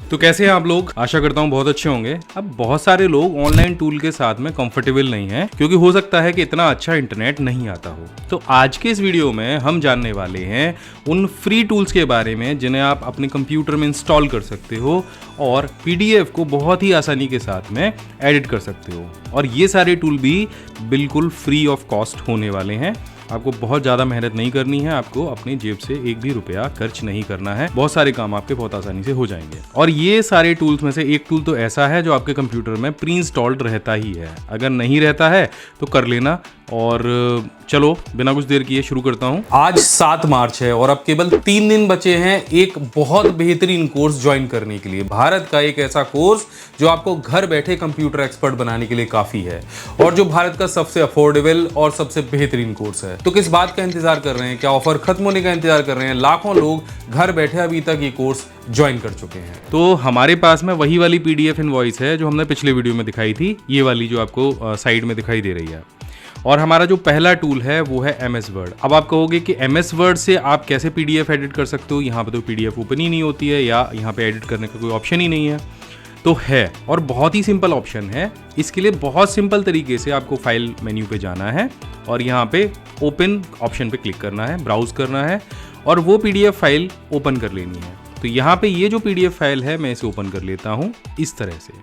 तो कैसे हैं आप लोग? आशा करता हूँ बहुत अच्छे होंगे। अब बहुत सारे लोग ऑनलाइन टूल के साथ में कंफर्टेबल नहीं हैं क्योंकि हो सकता है कि इतना अच्छा इंटरनेट नहीं आता हो। तो आज के इस वीडियो में हम जानने वाले हैं उन फ्री टूल्स के बारे में जिन्हें आप अपने कंप्यूटर में इंस्टॉल कर सकते हो और पीडीएफ को बहुत ही आसानी के साथ में एडिट कर सकते हो। और ये सारे टूल भी बिल्कुल फ्री ऑफ कॉस्ट होने वाले हैं। आपको बहुत ज़्यादा मेहनत नहीं करनी है, आपको अपनी जेब से एक भी रुपया खर्च नहीं करना है। बहुत सारे काम आपके बहुत आसानी से हो जाएंगे। और ये सारे टूल्स में से एक टूल तो ऐसा है जो आपके कंप्यूटर में प्री इंस्टॉल्ड रहता ही है। अगर नहीं रहता है तो कर लेना। और चलो बिना कुछ देर किए शुरू करता हूँ। आज 7 मार्च है और अब केवल 3 दिन बचे हैं एक बहुत बेहतरीन कोर्स ज्वाइन करने के लिए। भारत का एक ऐसा कोर्स जो आपको घर बैठे कंप्यूटर एक्सपर्ट बनाने के लिए काफ़ी है और जो भारत का सबसे अफोर्डेबल और सबसे बेहतरीन कोर्स है। तो किस बात का इंतजार कर रहे हैं? क्या ऑफर खत्म होने का इंतजार कर रहे हैं? लाखों लोग घर बैठे अभी तक ये कोर्स ज्वाइन कर चुके हैं। तो हमारे पास में वही वाली पीडीएफ इनवॉइस है जो हमने पिछले वीडियो में दिखाई थी, ये वाली जो आपको साइड में दिखाई दे रही है। और हमारा जो पहला टूल है वो है MS वर्ड। अब आप कहोगे कि MS वर्ड से आप कैसे पीडीएफ एडिट कर सकते हो? यहाँ पे तो पीडीएफ ओपन ही नहीं होती है या यहाँ पे एडिट करने का कोई ऑप्शन ही नहीं है। तो है, और बहुत ही सिंपल ऑप्शन है। इसके लिए बहुत सिंपल तरीके से आपको फाइल मेन्यू पे जाना है और यहाँ पे ओपन ऑप्शन पे क्लिक करना है, ब्राउज करना है और वो पीडीएफ फाइल ओपन कर लेनी है। तो यहाँ पे ये जो पीडीएफ फाइल है मैं इसे ओपन कर लेता हूँ इस तरह से।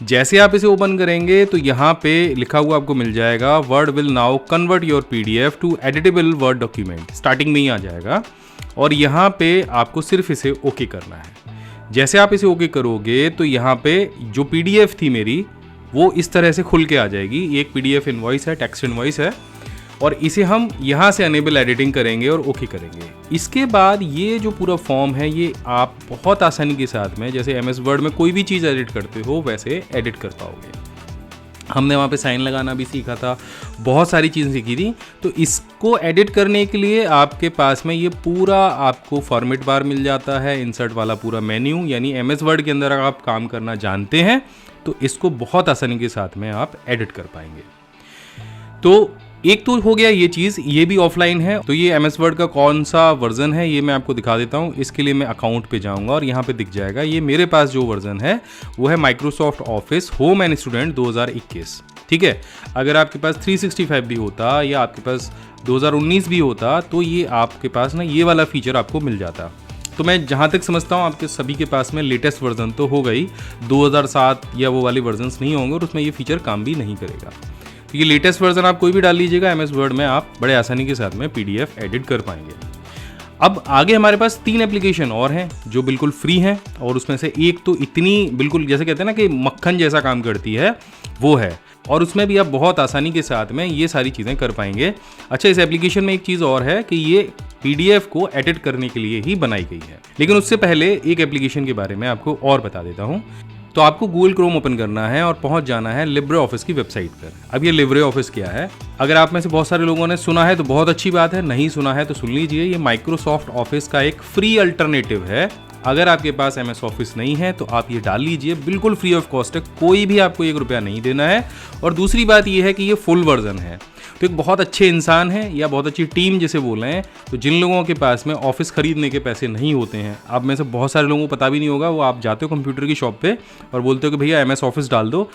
जैसे आप इसे ओपन करेंगे तो यहाँ पे लिखा हुआ आपको मिल जाएगा word will now convert your PDF to editable word document. Starting में ही आ जाएगा और यहाँ पे आपको सिर्फ इसे ओके करना है। जैसे आप इसे ओके करोगे तो यहाँ पे जो पीडीएफ थी मेरी वो इस तरह से खुल के आ जाएगी। ये एक पीडीएफ इनवॉइस है, टेक्स्ट इनवॉइस है और इसे हम यहाँ से अनेबल एडिटिंग करेंगे और ओके करेंगे। इसके बाद ये जो पूरा फॉर्म है ये आप बहुत आसानी के साथ में जैसे MS वर्ड में कोई भी चीज़ एडिट करते हो वैसे एडिट कर पाओगे। हमने वहाँ पे साइन लगाना भी सीखा था, बहुत सारी चीज़ें सीखी थी। तो इसको एडिट करने के लिए आपके पास में ये पूरा आपको फॉर्मेट बार मिल जाता है, इंसर्ट वाला पूरा मेन्यू। यानी MS वर्ड के अंदर अगर आप काम करना जानते हैं तो इसको बहुत आसानी के साथ में आप एडिट कर पाएंगे। तो एक तो हो गया ये चीज़, ये भी ऑफलाइन है। तो ये MS वर्ड का कौन सा वर्जन है ये मैं आपको दिखा देता हूँ। इसके लिए मैं अकाउंट पे जाऊँगा और यहाँ पे दिख जाएगा। ये मेरे पास जो वर्जन है वो है Microsoft office home and student 2021। ठीक है, अगर आपके पास 365 भी होता या आपके पास 2019 भी होता तो ये आपके पास ना ये वाला फीचर आपको मिल जाता। तो मैं जहाँ तक समझता हूँ आपके सभी के पास में लेटेस्ट वर्जन तो होगा ही, 2007 या वो वाले वर्जन्स नहीं होंगे और उसमें ये फीचर काम भी नहीं करेगा। तो ये लेटेस्ट वर्जन आप कोई भी डाल लीजिएगा MS वर्ड में, आप बड़े आसानी के साथ में पीडीएफ एडिट कर पाएंगे। अब आगे हमारे पास 3 एप्लीकेशन और हैं जो बिल्कुल फ्री हैं और उसमें से एक तो इतनी बिल्कुल जैसे कहते हैं ना कि मक्खन जैसा काम करती है वो है, और उसमें भी आप बहुत आसानी के साथ में ये सारी चीज़ें कर पाएंगे। अच्छा, इस एप्लीकेशन में एक चीज़ और है कि ये पीडीएफ को एडिट करने के लिए ही बनाई गई है। लेकिन उससे पहले एक एप्लीकेशन के बारे में आपको और बता देता हूँ। तो आपको गूगल क्रोम ओपन करना है और पहुंच जाना है लिब्रे ऑफिस की वेबसाइट पर। अब ये लिब्रे ऑफिस क्या है? अगर आप में से बहुत सारे लोगों ने सुना है तो बहुत अच्छी बात है, नहीं सुना है तो सुन लीजिए। ये माइक्रोसॉफ्ट ऑफिस का एक फ्री अल्टरनेटिव है। अगर आपके पास MS ऑफिस नहीं है तो आप ये डाल लीजिए, बिल्कुल फ्री ऑफ कॉस्ट है, कोई भी आपको 1 रुपया नहीं देना है। और दूसरी बात ये है कि ये फुल वर्जन है। तो एक बहुत अच्छे इंसान है या बहुत अच्छी टीम जिसे बोल रहे हैं, तो जिन लोगों के पास में ऑफिस खरीदने के पैसे नहीं होते हैं, आप में से बहुत सारे लोगों को पता भी नहीं होगा, वो आप जाते हो कंप्यूटर की शॉप पे और बोलते हो कि भैया MS ऑफिस डाल दो,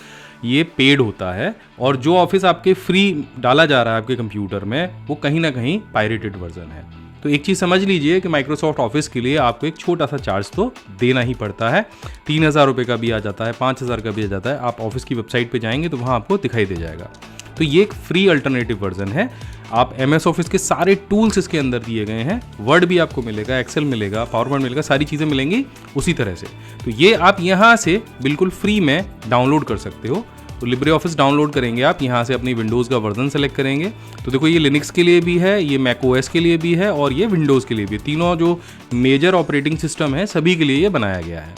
ये पेड होता है। और जो ऑफिस आपके फ्री डाला जा रहा है आपके कंप्यूटर में वो कहीं ना कहीं पायरेटेड वर्जन है। तो एक चीज़ समझ लीजिए कि माइक्रोसॉफ्ट ऑफिस के लिए आपको एक छोटा सा चार्ज तो देना ही पड़ता है। 3000 रुपये का भी आ जाता है, 5000 का भी आ जाता है। आप ऑफिस की वेबसाइट पे जाएंगे तो वहाँ आपको दिखाई दे जाएगा। तो ये एक फ्री अल्टरनेटिव वर्जन है। आप MS ऑफिस के सारे टूल्स इसके अंदर दिए गए हैं, वर्ड भी आपको मिलेगा, एक्सेल मिलेगा, पावर पॉइंट मिलेगा, सारी चीज़ें मिलेंगी उसी तरह से। तो ये आप यहाँ से बिल्कुल फ्री में डाउनलोड कर सकते हो। तो लिब्रे ऑफिस डाउनलोड करेंगे आप, यहाँ से अपनी विंडोज़ का वर्जन सेलेक्ट करेंगे। तो देखो ये लिनक्स के लिए भी है, ये मैक OS के लिए भी है और ये विंडोज़ के लिए भी। तीनों जो मेजर ऑपरेटिंग सिस्टम है सभी के लिए ये बनाया गया है।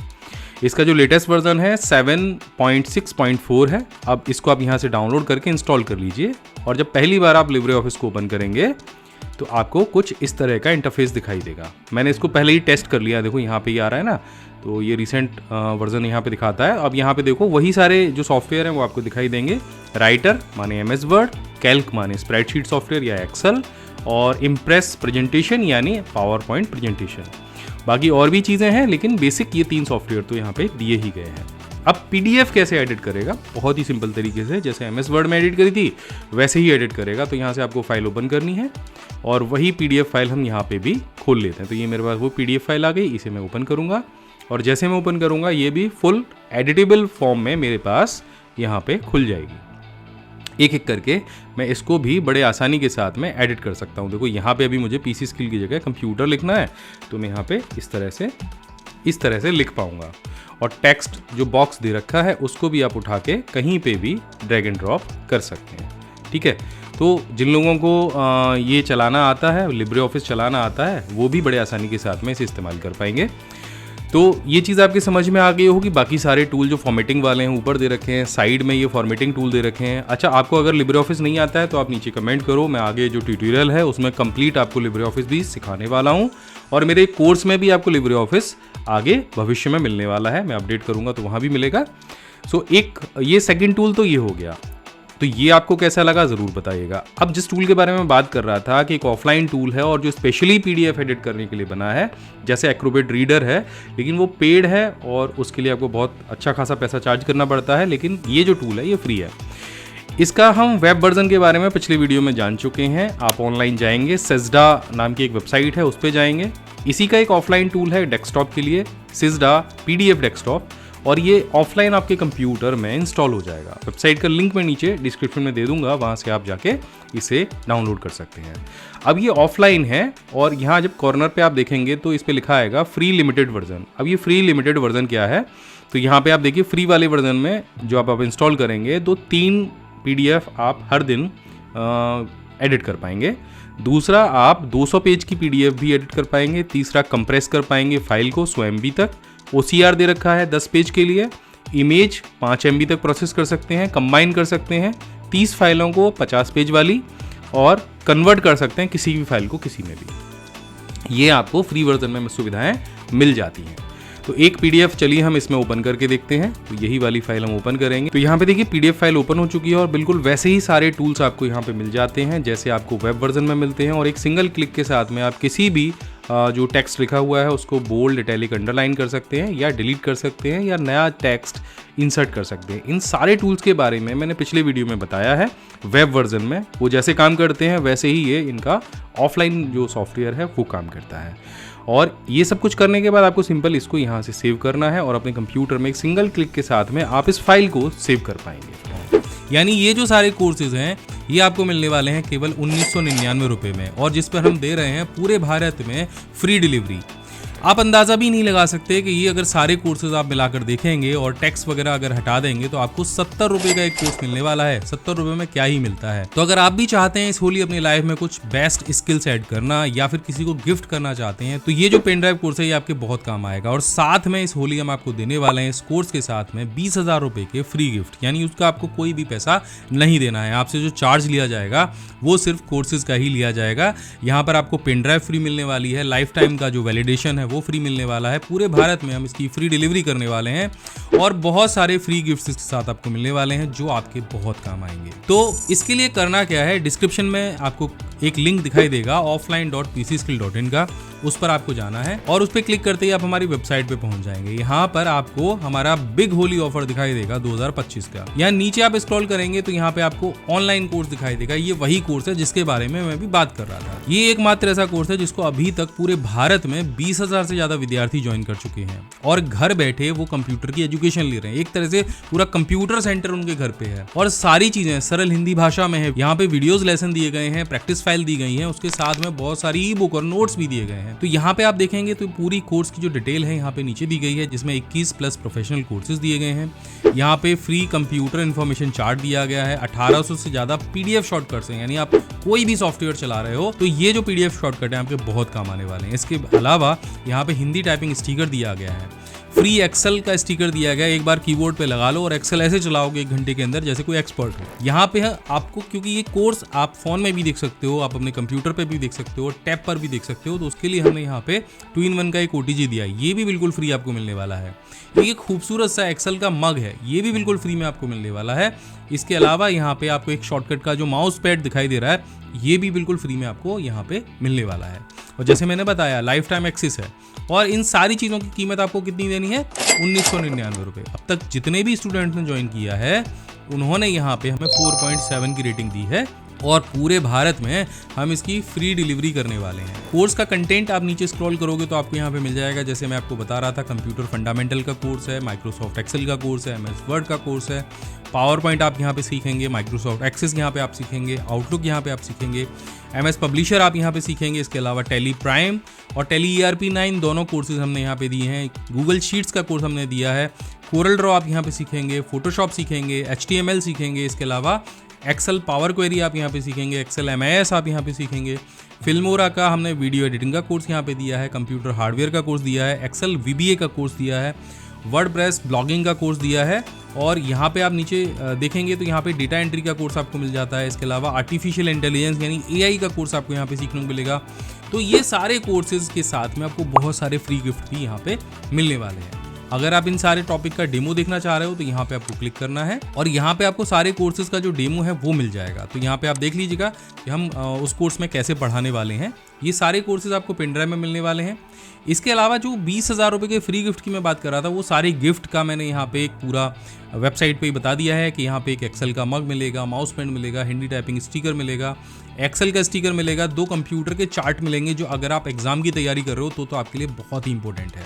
इसका जो लेटेस्ट वर्जन है 7.6.4 है। अब इसको आप यहाँ से डाउनलोड करके इंस्टॉल कर लीजिए और जब पहली बार आप लिब्रे ऑफिस को ओपन करेंगे तो आपको कुछ इस तरह का इंटरफेस दिखाई देगा। मैंने इसको पहले ही टेस्ट कर लिया, देखो यहाँ पे ही आ रहा है ना, तो ये रिसेंट वर्जन यहाँ पे दिखाता है। अब यहाँ पे देखो वही सारे जो सॉफ्टवेयर हैं वो आपको दिखाई देंगे। राइटर माने MS वर्ड, कैल्क माने स्प्रेडशीट सॉफ्टवेयर या एक्सेल, और इम्प्रेस प्रेजेंटेशन यानी पावर पॉइंट प्रेजेंटेशन। बाकी और भी चीज़ें हैं, लेकिन बेसिक ये 3 सॉफ्टवेयर तो यहाँ पे दिए ही गए हैं। अब PDF कैसे एडिट करेगा, बहुत ही सिंपल तरीके से, जैसे MS वर्ड में एडिट करी थी वैसे ही एडिट करेगा। तो यहाँ से आपको फाइल ओपन करनी है और वही PDF फाइल हम यहाँ पे भी खोल लेते हैं। तो ये मेरे पास वो PDF फाइल आ गई, इसे मैं ओपन करूँगा और जैसे मैं ओपन करूँगा ये भी फुल एडिटेबल फॉर्म में मेरे पास यहाँ पे खुल जाएगी। एक एक करके मैं इसको भी बड़े आसानी के साथ में एडिट कर सकता हूँ। देखो यहाँ पे अभी मुझे PC स्किल की जगह कंप्यूटर लिखना है, तो मैं यहाँ पे इस तरह से लिख पाऊँगा। और टेक्स्ट जो बॉक्स दे रखा है उसको भी आप उठा के कहीं पे भी ड्रैग एंड ड्रॉप कर सकते हैं। ठीक है, तो जिन लोगों को ये चलाना आता है, लिब्रे ऑफिस चलाना आता है, वो भी बड़े आसानी के साथ में इसे इस्तेमाल कर पाएंगे। तो ये चीज़ आपके समझ में आ गई होगी। बाकी सारे टूल जो फॉर्मेटिंग वाले हैं ऊपर दे रखे हैं, साइड में ये फॉर्मेटिंग टूल दे रखे हैं। अच्छा, आपको अगर लिब्रे ऑफिस नहीं आता है तो आप नीचे कमेंट करो, मैं आगे जो ट्यूटोरियल है उसमें कंप्लीट आपको लिब्रे ऑफिस भी सिखाने वाला हूँ। और मेरे कोर्स में भी आपको लिब्रे ऑफिस आगे भविष्य में मिलने वाला है, मैं अपडेट करूँगा तो वहाँ भी मिलेगा। सो एक ये सेकेंड टूल तो ये हो गया। तो ये आपको कैसा लगा ज़रूर बताइएगा। अब जिस टूल के बारे में बात कर रहा था कि एक ऑफलाइन टूल है और जो स्पेशली PDF एडिट करने के लिए बना है, जैसे एक्रोबेट रीडर है, लेकिन वो पेड है और उसके लिए आपको बहुत अच्छा खासा पैसा चार्ज करना पड़ता है। लेकिन ये जो टूल है ये फ्री है। इसका हम वेब वर्जन के बारे में पिछले वीडियो में जान चुके हैं। आप ऑनलाइन जाएंगे, सिस्डा नाम की एक वेबसाइट है, उस पर जाएंगे। इसी का एक ऑफलाइन टूल है डेस्कटॉप के लिए, सिस्डा PDF डेस्कटॉप, और ये ऑफलाइन आपके कंप्यूटर में इंस्टॉल हो जाएगा। वेबसाइट का लिंक मैं नीचे डिस्क्रिप्शन में दे दूंगा, वहाँ से आप जाके इसे डाउनलोड कर सकते हैं। अब ये ऑफलाइन है और यहाँ जब कॉर्नर पे आप देखेंगे तो इस पे लिखा आएगा फ्री लिमिटेड वर्जन। अब ये फ्री लिमिटेड वर्जन क्या है, तो यहाँ पे आप देखिए फ्री वाले वर्जन में जो आप इंस्टॉल करेंगे तो 3 PDF आप हर दिन एडिट कर पाएंगे। दूसरा, आप 200 पेज की PDF भी एडिट कर पाएंगे। तीसरा, कंप्रेस कर पाएंगे फाइल को 100 MB तक। OCR दे रखा है 10 पेज के लिए। इमेज 5 MB तक प्रोसेस कर सकते हैं, कंबाइन कर सकते हैं 30 फाइलों को 50 पेज वाली, और कन्वर्ट कर सकते हैं किसी भी फाइल को किसी में भी। ये आपको फ्री वर्जन में सुविधाएं मिल जाती हैं। तो एक PDF चलिए हम इसमें ओपन करके देखते हैं। तो यही वाली फाइल हम ओपन करेंगे। तो यहाँ पे देखिए PDF फाइल ओपन हो चुकी है और बिल्कुल वैसे ही सारे टूल्स आपको यहाँ पे मिल जाते हैं जैसे आपको वेब वर्जन में मिलते हैं। और एक सिंगल क्लिक के साथ में आप किसी भी जो टेक्स्ट लिखा हुआ है उसको बोल्ड, इटैलिक, अंडरलाइन कर सकते हैं या डिलीट कर सकते हैं या नया टेक्स्ट इंसर्ट कर सकते हैं। इन सारे टूल्स के बारे में मैंने पिछले वीडियो में बताया है वेब वर्जन में। वो जैसे काम करते हैं वैसे ही ये इनका ऑफलाइन जो सॉफ्टवेयर है वो काम करता है। और ये सब कुछ करने के बाद आपको सिंपल इसको यहाँ से सेव करना है और अपने कंप्यूटर में एक सिंगल क्लिक के साथ में आप इस फाइल को सेव कर पाएंगे। यानी ये जो सारे कोर्सेज हैं ये आपको मिलने वाले हैं केवल 1999 रुपये में, और जिस पर हम दे रहे हैं पूरे भारत में फ्री डिलीवरी। आप अंदाज़ा भी नहीं लगा सकते कि ये अगर सारे कोर्सेज आप मिलाकर देखेंगे और टैक्स वगैरह अगर हटा देंगे तो आपको 70 रुपये का एक कोर्स मिलने वाला है। 70 रुपये में क्या ही मिलता है। तो अगर आप भी चाहते हैं इस होली अपनी लाइफ में कुछ बेस्ट स्किल्स ऐड करना या फिर किसी को गिफ्ट करना चाहते हैं तो ये जो पेन ड्राइव कोर्स है ये आपके बहुत काम आएगा। और साथ में इस होली हम आपको देने वाले हैं इस कोर्स के साथ में 20,000 रुपये के फ्री गिफ्ट, यानी उसका आपको कोई भी पैसा नहीं देना है। आपसे जो चार्ज लिया जाएगा वो सिर्फ कोर्सेज का ही लिया जाएगा। यहाँ पर आपको पेन ड्राइव फ्री मिलने वाली है, लाइफ टाइम का जो वैलिडेशन है वो फ्री मिलने वाला है। पूरे भारत में हम इसकी फ्री डिलीवरी करने वाले हैं और बहुत सारे फ्री गिफ्ट्स इसके साथ आपको मिलने वाले हैं जो आपके बहुत काम आएंगे। तो इसके लिए करना क्या है, डिस्क्रिप्शन में आपको एक लिंक दिखाई देगा offline.pcskill.in का, उस पर आपको जाना है और उस पर क्लिक करते ही आप हमारी वेबसाइट पे पहुंच जाएंगे। यहाँ पर आपको हमारा बिग होली ऑफर दिखाई देगा 2025 का। यहाँ नीचे आप स्क्रॉल करेंगे तो यहाँ पे आपको ऑनलाइन कोर्स दिखाई देगा। ये वही कोर्स है जिसके बारे में मैं भी बात कर रहा था। ये एकमात्र ऐसा कोर्स है जिसको अभी तक पूरे भारत में 20,000 से ज्यादा विद्यार्थी ज्वाइन कर चुके हैं और घर बैठे वो कंप्यूटर की एजुकेशन ले रहे हैं। एक तरह से पूरा कंप्यूटर सेंटर उनके घर पे है और सारी चीजें सरल हिंदी भाषा में है। यहाँ पे वीडियोस लेसन दिए गए हैं, प्रैक्टिस फाइल दी गई है, उसके साथ में बहुत सारी ई बुक और नोट्स भी दिए गए हैं। तो यहाँ पे आप देखेंगे तो पूरी कोर्स की जो डिटेल है यहाँ पे नीचे दी गई है, जिसमें 21 प्लस प्रोफेशनल कोर्सेज दिए गए हैं। यहाँ पे फ्री कंप्यूटर इन्फॉर्मेशन चार्ट दिया गया है। 1800 से ज्यादा PDF शॉर्टकट्स हैं, यानी आप कोई भी सॉफ्टवेयर चला रहे हो तो ये जो PDF शॉर्टकट है आपके बहुत काम आने वाले हैं। इसके अलावा यहाँ पे हिंदी टाइपिंग स्टिकर दिया गया है, फ्री एक्सेल का स्टिकर दिया गया, एक बार कीबोर्ड पे लगा लो और एक्सेल ऐसे चलाओगे 1 घंटे के अंदर जैसे कोई एक्सपर्ट हो। यहाँ पे है आपको, क्योंकि ये कोर्स आप फोन में भी देख सकते हो, आप अपने कंप्यूटर पे भी देख सकते हो, टैब पर भी देख सकते हो, तो उसके लिए हमने यहाँ पे 2-in-1 का एक OTG दिया है, ये भी बिल्कुल फ्री आपको मिलने वाला है। ये एक खूबसूरत सा एक्सेल का मग है, ये भी बिल्कुल फ्री में आपको मिलने वाला है। इसके अलावा यहाँ पे आपको एक शॉर्टकट का जो माउस पैड दिखाई दे रहा है ये भी बिल्कुल फ्री में आपको यहाँ पे मिलने वाला है। और जैसे मैंने बताया लाइफ टाइम एक्सेस है, और इन सारी चीज़ों की कीमत आपको कितनी देनी है? 1999 रुपये। अब तक जितने भी स्टूडेंट ने ज्वाइन किया है उन्होंने यहाँ पे हमें 4.7 की रेटिंग दी है और पूरे भारत में हम इसकी फ्री डिलीवरी करने वाले हैं। कोर्स का कंटेंट आप नीचे स्क्रॉल करोगे तो आपको यहाँ पे मिल जाएगा। जैसे मैं आपको बता रहा था, कंप्यूटर फंडामेंटल का कोर्स है, माइक्रोसॉफ्ट एक्सेल का कोर्स है, MS वर्ड का कोर्स है, पावर पॉइंट आप यहाँ पे सीखेंगे, माइक्रोसॉफ्ट एक्सेस यहाँ पे आप सीखेंगे, आउटलुक यहाँ पे आप सीखेंगे, MS पब्लिशर आप यहाँ पे सीखेंगे। इसके अलावा टैली प्राइम और टैली ERP 9 दोनों कोर्सेज हमने यहाँ पे दिए हैं। गूगल शीट्स का कोर्स हमने दिया है। कोरल ड्रॉ आप यहाँ पे सीखेंगे, फोटोशॉप सीखेंगे, HTML सीखेंगे। इसके अलावा एक्सेल पावर क्वेरी आप यहाँ पे सीखेंगे, एक्सेल MIS आप यहाँ पे सीखेंगे। फिल्मोरा का हमने वीडियो एडिटिंग का कोर्स यहाँ पे दिया है, कंप्यूटर हार्डवेयर का कोर्स दिया है, एक्सेल VBA का कोर्स दिया है, वर्डप्रेस ब्लॉगिंग का कोर्स दिया है। और यहाँ पे आप नीचे देखेंगे तो यहाँ पे डेटा एंट्री का कोर्स आपको मिल जाता है। इसके अलावा आर्टिफिशियल इंटेलिजेंस यानी AI का कोर्स आपको यहाँ पे सीखने को मिलेगा। तो ये सारे कोर्सेज के साथ में आपको बहुत सारे फ्री गिफ्ट भी यहाँ पे मिलने वाले हैं। अगर आप इन सारे टॉपिक का डेमो देखना चाह रहे हो तो यहाँ पे आपको क्लिक करना है और यहाँ पे आपको सारे कोर्सेज का जो डेमो है वो मिल जाएगा। तो यहाँ पे आप देख लीजिएगा कि हम उस कोर्स में कैसे पढ़ाने वाले हैं। ये सारे कोर्सेज आपको पेन ड्राइव में मिलने वाले हैं। इसके अलावा जो 20,000 रुपये के फ्री गिफ्ट की मैं बात कर रहा था, वो सारे गिफ्ट का मैंने यहाँ पे एक पूरा वेबसाइट पे ही बता दिया है कि यहाँ पे एक एक्सेल का मग मिलेगा, माउस पेन मिलेगा, हिंदी टाइपिंग स्टिकर मिलेगा, एक्सेल का स्टिकर मिलेगा, 2 कंप्यूटर के चार्ट मिलेंगे जो अगर आप एग्जाम की तैयारी कर रहे हो तो आपके लिए बहुत ही इंपॉर्टेंट है।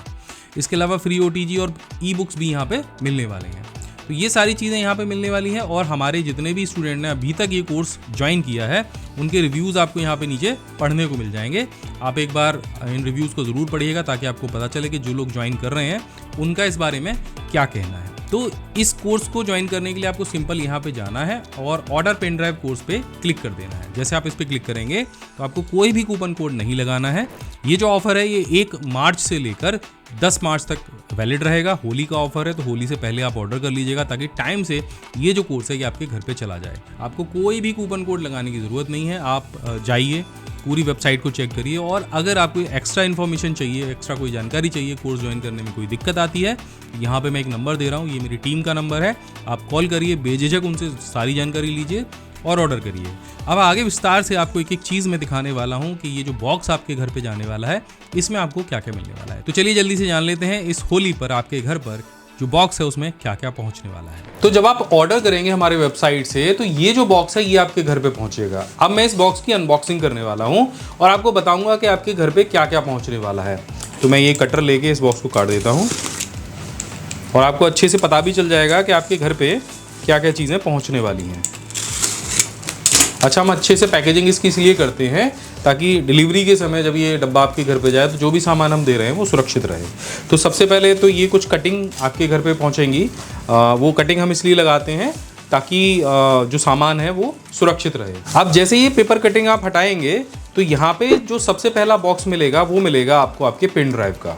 इसके अलावा फ्री OTG और ई-बुक्स भी यहाँ पे मिलने वाले हैं। तो ये सारी चीज़ें यहाँ पे मिलने वाली हैं और हमारे जितने भी स्टूडेंट ने अभी तक ये कोर्स ज्वाइन किया है उनके रिव्यूज़ आपको यहाँ पे नीचे पढ़ने को मिल जाएंगे। आप एक बार इन रिव्यूज़ को ज़रूर पढ़िएगा ताकि आपको पता चले कि जो लोग ज्वाइन कर रहे हैं उनका इस बारे में क्या कहना है। तो इस कोर्स को ज्वाइन करने के लिए आपको सिंपल यहाँ पे जाना है और ऑर्डर पेन ड्राइव कोर्स पे क्लिक कर देना है। जैसे आप इस पे क्लिक करेंगे तो आपको कोई भी कूपन कोड नहीं लगाना है। ये जो ऑफर है ये 1 मार्च से लेकर 10 मार्च तक वैलिड रहेगा। होली का ऑफर है तो होली से पहले आप ऑर्डर कर लीजिएगा ताकि टाइम से ये जो कोर्स है ये आपके घर पे चला जाए। आपको कोई भी कूपन कोड लगाने की ज़रूरत नहीं है। आप जाइए, पूरी वेबसाइट को चेक करिए और अगर आपको एक्स्ट्रा इन्फॉर्मेशन चाहिए, एक्स्ट्रा कोई जानकारी चाहिए, कोर्स ज्वाइन करने में कोई दिक्कत आती है, यहाँ पे मैं एक नंबर दे रहा हूँ, ये मेरी टीम का नंबर है। आप कॉल करिए, बेझिझक उनसे सारी जानकारी लीजिए और ऑर्डर करिए। अब आगे विस्तार से आपको एक एक चीज़ मैं दिखाने वाला हूँ कि ये जो बॉक्स आपके घर पे जाने वाला है इसमें आपको क्या क्या मिलने वाला है। तो चलिए जल्दी से जान लेते हैं इस होली पर आपके घर पर जो बॉक्स है उसमें क्या क्या पहुंचने वाला है। तो जब आप ऑर्डर करेंगे हमारे वेबसाइट से तो ये जो बॉक्स है ये आपके घर पे पहुंचेगा। अब मैं इस बॉक्स की अनबॉक्सिंग करने वाला हूं और आपको बताऊंगा कि आपके घर पे क्या क्या पहुंचने वाला है। तो मैं ये कटर लेके इस बॉक्स को काट देता हूं और आपको अच्छे से पता भी चल जाएगा कि आपके घर पे क्या क्या चीज़ें पहुँचने वाली हैं। अच्छा, हम अच्छे से पैकेजिंग इसकी इसलिए करते हैं ताकि डिलीवरी के समय जब ये डब्बा आपके घर पे जाए तो जो भी सामान हम दे रहे हैं वो सुरक्षित रहे। तो सबसे पहले तो ये कुछ कटिंग आपके घर पे पहुंचेंगी। वो कटिंग हम इसलिए लगाते हैं ताकि जो सामान है वो सुरक्षित रहे। अब जैसे ये पेपर कटिंग आप हटाएंगे तो यहाँ पे जो सबसे पहला बॉक्स मिलेगा वो मिलेगा आपको आपके पेन ड्राइव का।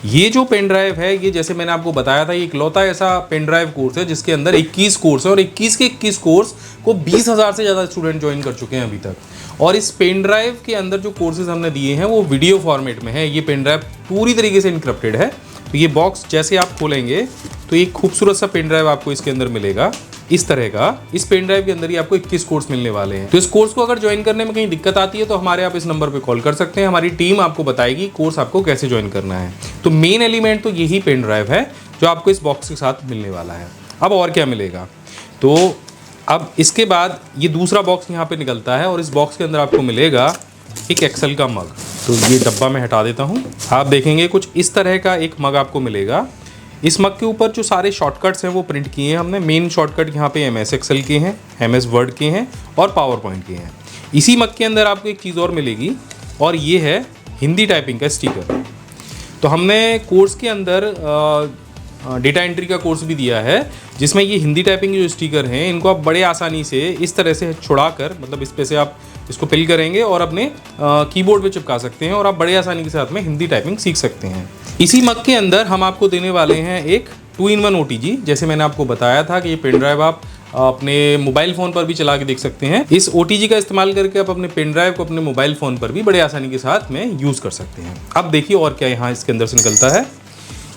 ये जो पेन ड्राइव है ये जैसे मैंने आपको बताया था, ये इकलौता ऐसा पेन ड्राइव कोर्स है जिसके अंदर 21 कोर्स है और 21 के 21 कोर्स को 20,000 से ज़्यादा स्टूडेंट ज्वाइन कर चुके हैं अभी तक। और इस पेन ड्राइव के अंदर जो कोर्सेज हमने दिए हैं वो वीडियो फॉर्मेट में है। ये पेन ड्राइव पूरी तरीके से इनक्रप्टेड है। तो ये बॉक्स जैसे आप खोलेंगे तो एक खूबसूरत सा पेन ड्राइव आपको इसके अंदर मिलेगा इस तरह का। इस पेन ड्राइव के अंदर ही आपको 21 कोर्स मिलने वाले हैं। तो इस कोर्स को अगर ज्वाइन करने में कहीं दिक्कत आती है तो हमारे आप इस नंबर पे कॉल कर सकते हैं। हमारी टीम आपको बताएगी कोर्स आपको कैसे ज्वाइन करना है। तो मेन एलिमेंट तो यही पेन ड्राइव है जो आपको इस बॉक्स के साथ मिलने वाला है। अब और क्या मिलेगा, तो अब इसके बाद ये दूसरा बॉक्स यहाँ पे निकलता है और इस बॉक्स के अंदर आपको मिलेगा एक एक्सेल का मग। तो ये डब्बा मैं हटा देता हूँ। आप देखेंगे कुछ इस तरह का एक मग आपको मिलेगा। इस मग के ऊपर जो सारे शॉर्टकट्स हैं वो प्रिंट किए हैं हमने। मेन शॉर्टकट यहाँ पे MS एक्सेल के हैं, MS वर्ड के हैं और पावर पॉइंट के हैं। इसी मग के अंदर आपको एक चीज़ और मिलेगी और ये है हिंदी टाइपिंग का स्टिकर। तो हमने कोर्स के अंदर डेटा एंट्री का कोर्स भी दिया है जिसमें ये हिंदी टाइपिंग जो स्टिकर हैं इनको आप बड़े आसानी से इस तरह से छुड़ाकर, मतलब इस पे से आप इसको फिल करेंगे और अपने कीबोर्ड पे चिपका सकते हैं और आप बड़े आसानी के साथ में हिंदी टाइपिंग सीख सकते हैं। इसी मग के अंदर हम आपको देने वाले हैं एक 2-in-1 OTG। जैसे मैंने आपको बताया था कि ये पेन ड्राइव आप अपने मोबाइल फ़ोन पर भी चला के देख सकते हैं। इस OTG का इस्तेमाल करके आप अपने पेन ड्राइव को अपने मोबाइल फ़ोन पर भी बड़े आसानी के साथ में यूज़ कर सकते हैं। अब देखिए और क्या यहाँ इसके अंदर से निकलता है।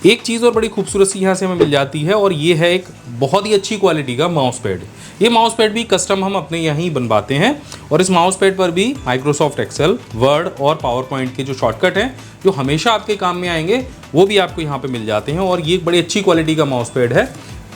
एक चीज़ और बड़ी खूबसूरत सी यहाँ से हमें मिल जाती है और ये है एक बहुत ही अच्छी क्वालिटी का माउस पैड। ये माउस पैड भी कस्टम हम अपने यहाँ ही बनवाते हैं और इस माउस पैड पर भी माइक्रोसॉफ्ट एक्सेल, वर्ड और पावर पॉइंट के जो शॉर्टकट हैं जो हमेशा आपके काम में आएंगे वो भी आपको यहाँ पे मिल जाते हैं। और ये एक बड़ी अच्छी क्वालिटी का माउस पैड है,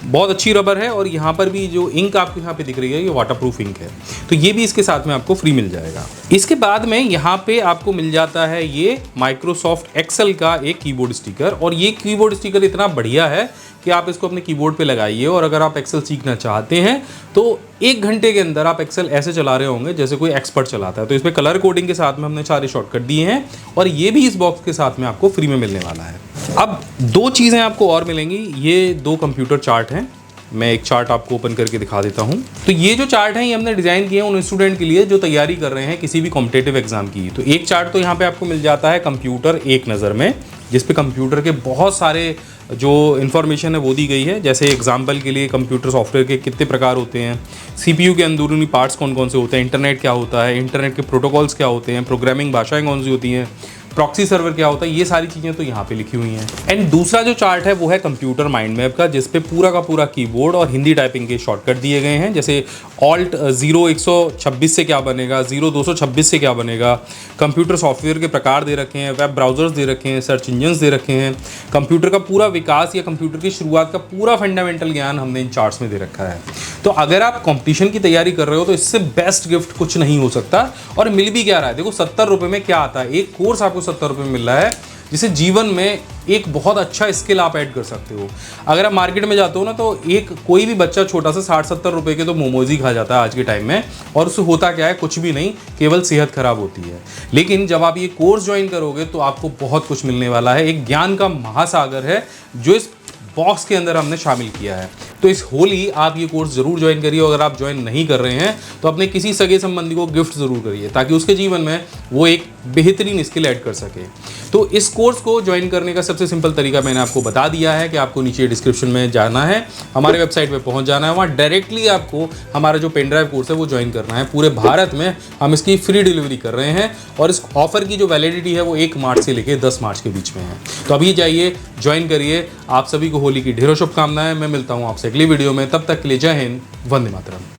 बहुत अच्छी रबर है और यहाँ पर भी जो इंक आपको यहाँ पे दिख रही है ये वाटरप्रूफ इंक है, तो ये भी इसके साथ में आपको फ्री मिल जाएगा। इसके बाद में यहाँ पे आपको मिल जाता है ये माइक्रोसॉफ्ट एक्सेल का एक कीबोर्ड स्टिकर और ये कीबोर्ड स्टिकर इतना बढ़िया है कि आप इसको अपने कीबोर्ड पे लगाइए और अगर आप एक्सेल सीखना चाहते हैं तो 1 घंटे के अंदर आप एक्सेल ऐसे चला रहे होंगे जैसे कोई एक्सपर्ट चलाता है। तो इसमें कलर कोडिंग के साथ में हमने सारे शॉर्टकट दिए हैं और ये भी इस बॉक्स के साथ में आपको फ्री में मिलने वाला है। अब 2 चीज़ें आपको और मिलेंगी, ये 2 कंप्यूटर चार्ट हैं, मैं एक चार्ट आपको ओपन करके दिखा देता हूं। तो ये जो चार्ट हैं ये हमने डिज़ाइन किए हैं उन स्टूडेंट के लिए जो तैयारी कर रहे हैं किसी भी कॉम्पिटिटिव एग्जाम की। तो एक चार्ट तो यहाँ पे आपको मिल जाता है कंप्यूटर एक नज़र में, जिस पे कंप्यूटर के बहुत सारे जो इन्फॉर्मेशन है वो दी गई है। जैसे एग्जाम्पल के लिए कंप्यूटर सॉफ्टवेयर के कितने प्रकार होते हैं, सीपीयू के अंदरूनी पार्ट्स कौन कौन से होते हैं, इंटरनेट क्या होता है, इंटरनेट के प्रोटोकॉल्स क्या होते हैं, प्रोग्रामिंग भाषाएं कौन सी होती हैं, प्रॉक्सी सर्वर क्या होता है, ये सारी चीज़ें तो यहाँ पे लिखी हुई हैं। एंड दूसरा जो चार्ट है वो है कंप्यूटर माइंड मैप का, जिस पे पूरा का पूरा कीबोर्ड और हिंदी टाइपिंग के शॉर्टकट दिए गए हैं। जैसे ऑल्ट 0126 से क्या बनेगा, 0226 से क्या बनेगा, कंप्यूटर सॉफ्टवेयर के प्रकार दे रखे हैं, वेब ब्राउजर्स दे रखे हैं, सर्च इंजन्स दे रखे हैं, कंप्यूटर का पूरा विकास या कंप्यूटर की शुरुआत का पूरा फंडामेंटल ज्ञान हमने इन चार्ट्स में दे रखा है। तो अगर आप कंपटीशन की तैयारी कर रहे हो तो इससे बेस्ट गिफ्ट कुछ नहीं हो सकता। और मिल भी क्या रहा है, देखो 70 रुपये में क्या आता है, एक कोर्स आपको 70 रुपये में मिल रहा है जिसे जीवन में एक बहुत अच्छा स्किल आप ऐड कर सकते हो। अगर आप मार्केट में जाते हो ना तो एक कोई भी बच्चा छोटा सा 60-70 रुपये के तो मोमोज ही खा जाता है आज के टाइम में, और उससे होता क्या है, कुछ भी नहीं, केवल सेहत खराब होती है। लेकिन जब आप ये कोर्स ज्वाइन करोगे तो आपको बहुत कुछ मिलने वाला है, एक ज्ञान का महासागर है जो इस बॉक्स के अंदर हमने शामिल किया है। तो इस होली आप ये कोर्स ज़रूर ज्वाइन करिए। अगर आप ज्वाइन नहीं कर रहे हैं तो अपने किसी सगे संबंधी को गिफ्ट ज़रूर करिए ताकि उसके जीवन में वो एक बेहतरीन स्किल ऐड कर सके। तो इस कोर्स को ज्वाइन करने का सबसे सिंपल तरीका मैंने आपको बता दिया है कि आपको नीचे डिस्क्रिप्शन में जाना है, हमारे वेबसाइट पे पहुंच जाना है, वहाँ डायरेक्टली आपको हमारा जो पेन ड्राइव कोर्स है वो ज्वाइन करना है। पूरे भारत में हम इसकी फ्री डिलीवरी कर रहे हैं और इस ऑफर की जो वैलिडिटी है वो 1 मार्च से लेकर 10 मार्च के बीच में है। तो अभी जाइए, ज्वाइन करिए। आप सभी को होली की ढेरों शुभकामनाएं। मैं मिलता हूँ आपसे अगली वीडियो में, तब तक के लिए जय हिंद, वंदे मातरम।